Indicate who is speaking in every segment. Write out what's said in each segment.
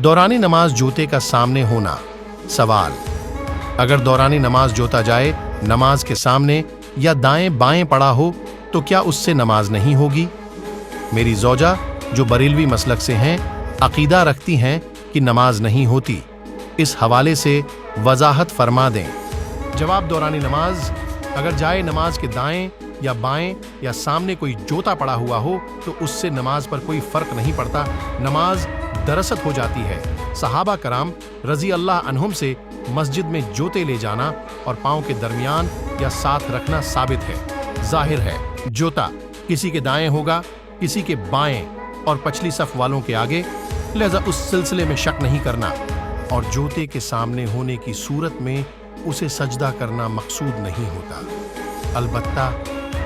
Speaker 1: दौरानी नमाज जूते का सामने होना। सवाल: अगर दौरानी नमाज जूता जाए नमाज के सामने या दाएं बाएं पड़ा हो तो क्या उससे नमाज नहीं होगी? मेरी ज़ौजा जो बरेलवी मसलक से हैं अकीदा रखती हैं कि नमाज नहीं होती, इस हवाले से वजाहत फरमा दें। जवाब: दौरानी नमाज अगर जाए नमाज के दाएं या बाएं या सामने कोई जोता पड़ा हुआ हो तो उससे नमाज पर कोई फर्क नहीं पड़ता, नमाज दरअसत हो जाती है। सहाबा कराम रजी अल्लाह अन्हुम से मस्जिद में जोते ले जाना और पाँव के दरमियान या साथ रखना साबित है। जाहिर है जोता किसी के दाएं होगा, किसी के बाएं और पछली सफ वालों के आगे, लिहाजा उस सिलसिले में शक नहीं करना और जोते के सामने होने की सूरत में उसे सजदा करना मकसूद नहीं होता। अलबत्ता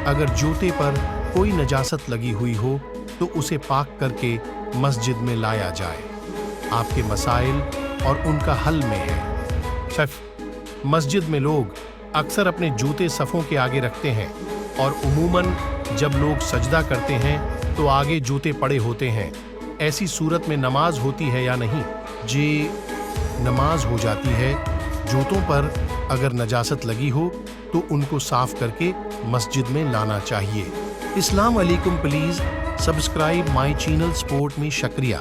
Speaker 1: अगर जोते पर कोई नजासत लगी हुई हो तो उसे पाक करके मस्जिद में लाया जाए। आपके मसाइल और उनका हल में है। सिर्फ मस्जिद में लोग अक्सर अपने जूते सफ़ों के आगे रखते हैं और उमूमन जब लोग सजदा करते हैं तो आगे जूते पड़े होते हैं। ऐसी सूरत में नमाज होती है या नहीं? जी, नमाज हो जाती है। जूतों पर अगर नजासत लगी हो तो उनको साफ करके मस्जिद में लाना चाहिए। अस्सलाम वालेकुम, please subscribe my channel. Support में शुक्रिया।